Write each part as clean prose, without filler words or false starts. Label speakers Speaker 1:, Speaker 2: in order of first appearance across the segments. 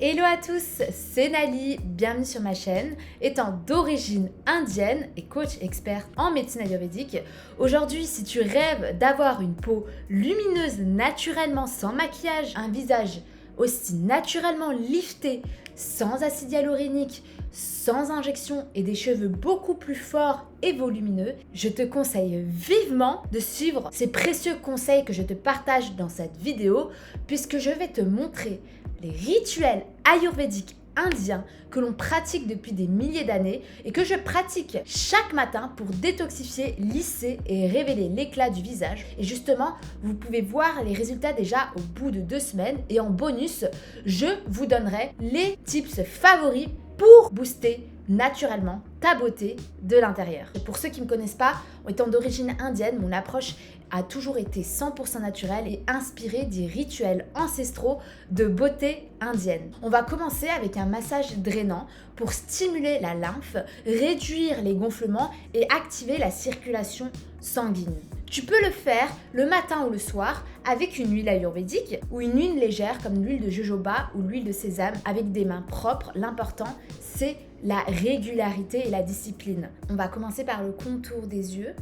Speaker 1: Hello à tous, c'est Nali, bienvenue sur ma chaîne. Étant d'origine indienne et coach expert en médecine ayurvédique, aujourd'hui si tu rêves d'avoir une peau lumineuse naturellement sans maquillage, un visage aussi naturellement lifté, sans acide hyaluronique, sans injection et des cheveux beaucoup plus forts et volumineux, je te conseille vivement de suivre ces précieux conseils que je te partage dans cette vidéo puisque je vais te montrer les rituels ayurvédiques indiens que l'on pratique depuis des milliers d'années et que je pratique chaque matin pour détoxifier, lisser et révéler l'éclat du visage. Et justement, vous pouvez voir les résultats déjà au bout de 2 semaines. Et en bonus, je vous donnerai les tips favoris pour booster naturellement ta beauté de l'intérieur. Et pour ceux qui ne me connaissent pas, étant d'origine indienne, mon approche a toujours été 100% naturelle et inspirée des rituels ancestraux de beauté indienne. On va commencer avec un massage drainant pour stimuler la lymphe, réduire les gonflements et activer la circulation sanguine. Tu peux le faire le matin ou le soir avec une huile ayurvédique ou une huile légère comme l'huile de jojoba ou l'huile de sésame avec des mains propres. L'important, c'est la régularité et la discipline. On va commencer par le contour des yeux.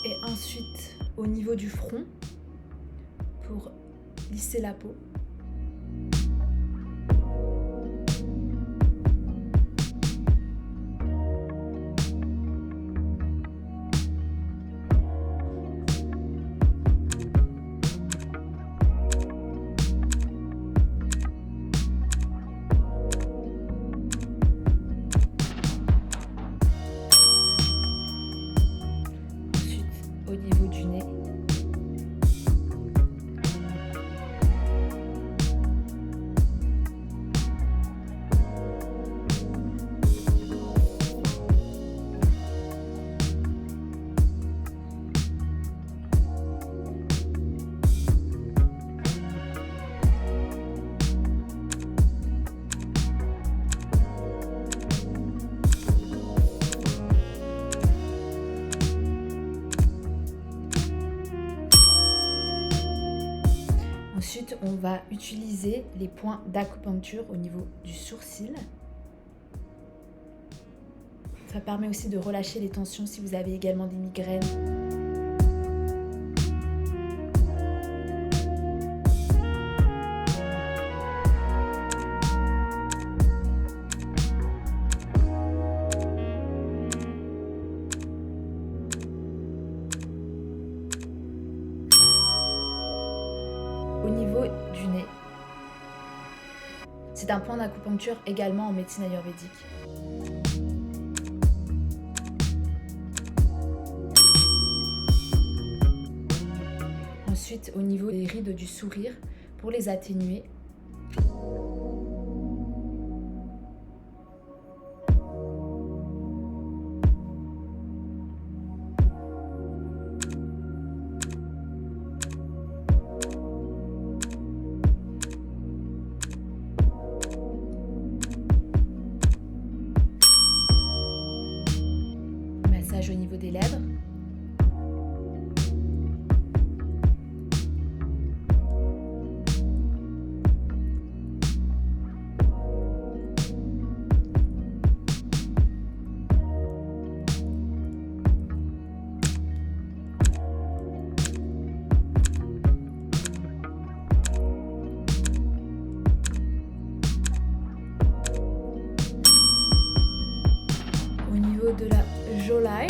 Speaker 1: Et ensuite au niveau du front pour lisser la peau. Au niveau du nez. Ensuite, on va utiliser les points d'acupuncture au niveau du sourcil. Ça permet aussi de relâcher les tensions si vous avez également des migraines. Au niveau du nez. C'est un point d'acupuncture également en médecine ayurvédique. Ensuite, au niveau des rides du sourire, pour les atténuer. Au niveau des lèvres. Au niveau de la jawline,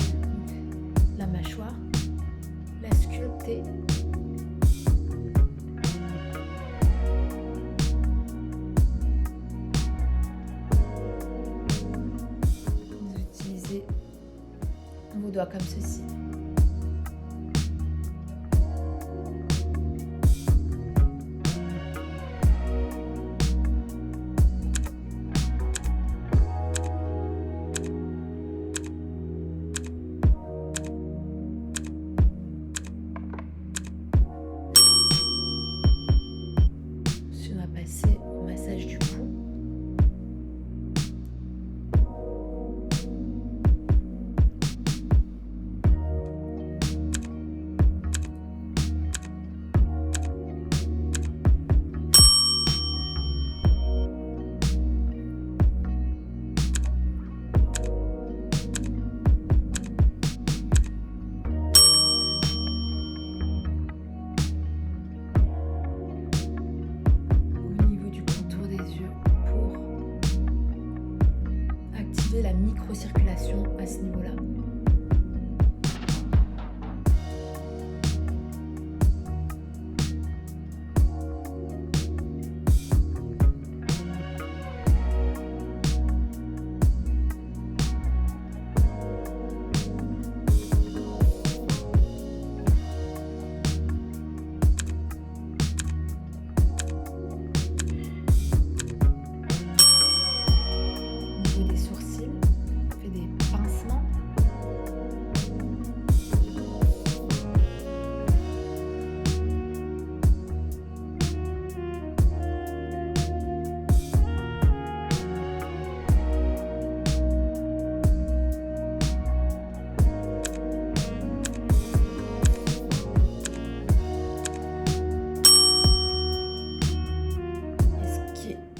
Speaker 1: la mâchoire, la sculpter. Vous utilisez vos doigts comme ceci. va passer au massage du cou. La microcirculation à ce niveau-là.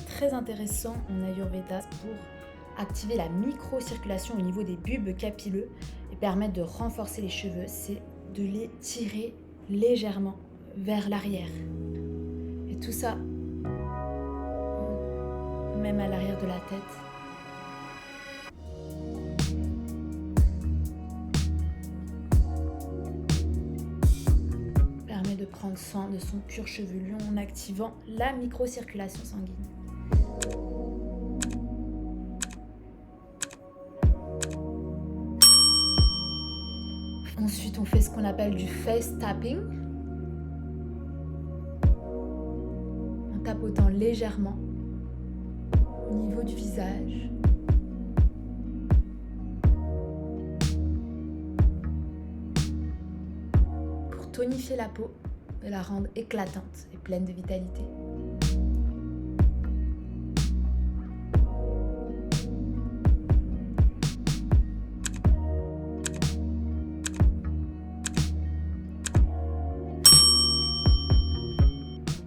Speaker 1: Très intéressant en Ayurveda pour activer la microcirculation au niveau des bulbes capilleux et permettre de renforcer les cheveux, c'est de les tirer légèrement vers l'arrière. Et tout ça, même à l'arrière de la tête. Permet de prendre soin de son cuir chevelu en activant la microcirculation sanguine. Ensuite, on fait ce qu'on appelle du face tapping, en tapotant légèrement au niveau du visage. Pour tonifier la peau et la rendre éclatante et pleine de vitalité.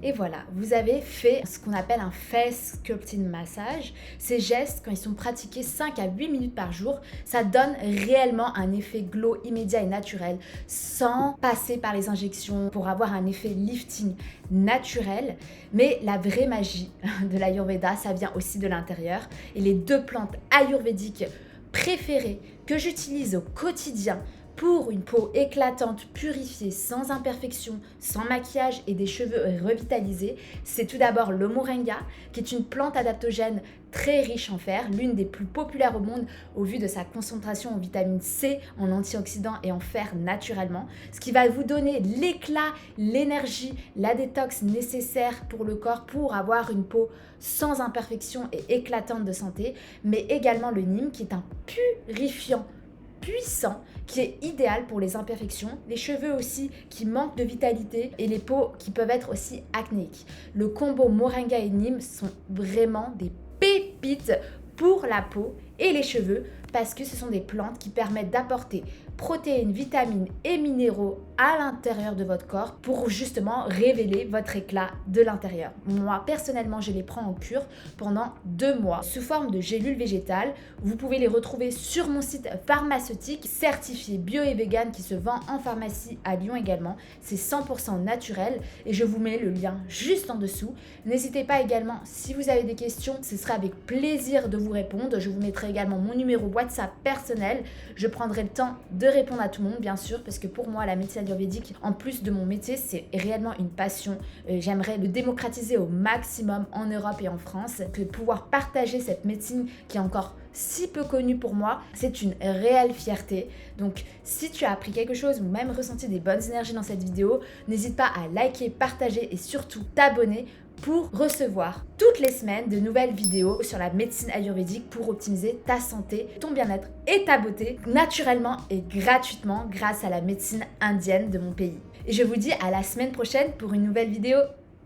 Speaker 1: Et voilà, vous avez fait ce qu'on appelle un face sculpting massage. Ces gestes, quand ils sont pratiqués 5 à 8 minutes par jour, ça donne réellement un effet glow immédiat et naturel sans passer par les injections pour avoir un effet lifting naturel. Mais la vraie magie de l'Ayurveda, ça vient aussi de l'intérieur. Et les 2 plantes ayurvédiques préférées que j'utilise au quotidien pour une peau éclatante, purifiée, sans imperfection, sans maquillage et des cheveux revitalisés, c'est tout d'abord le moringa, qui est une plante adaptogène très riche en fer, l'une des plus populaires au monde au vu de sa concentration en vitamine C, en antioxydants et en fer naturellement, ce qui va vous donner l'éclat, l'énergie, la détox nécessaire pour le corps pour avoir une peau sans imperfection et éclatante de santé, mais également le neem qui est un purifiant puissant qui est idéal pour les imperfections, les cheveux aussi qui manquent de vitalité et les peaux qui peuvent être aussi acnéiques. Le combo moringa et neem sont vraiment des pépites pour la peau et les cheveux parce que ce sont des plantes qui permettent d'apporter protéines, vitamines et minéraux à l'intérieur de votre corps pour justement révéler votre éclat de l'intérieur. Moi, personnellement, je les prends en cure pendant 2 mois sous forme de gélules végétales. Vous pouvez les retrouver sur mon site pharmaceutique certifié bio et vegan qui se vend en pharmacie à Lyon également. C'est 100% naturel et je vous mets le lien juste en dessous. N'hésitez pas également, si vous avez des questions, ce sera avec plaisir de vous répondre. Je vous mettrai également mon numéro WhatsApp personnel. Je prendrai le temps de répondre à tout le monde, bien sûr, parce que pour moi, la médecine ayurvédique, en plus de mon métier, c'est réellement une passion. J'aimerais le démocratiser au maximum en Europe et en France, que pouvoir partager cette médecine qui est encore si peu connue pour moi, c'est une réelle fierté. Donc, si tu as appris quelque chose ou même ressenti des bonnes énergies dans cette vidéo, n'hésite pas à liker, partager et surtout t'abonner pour recevoir toutes les semaines de nouvelles vidéos sur la médecine ayurvédique pour optimiser ta santé, ton bien-être et ta beauté naturellement et gratuitement grâce à la médecine indienne de mon pays. Et je vous dis à la semaine prochaine pour une nouvelle vidéo.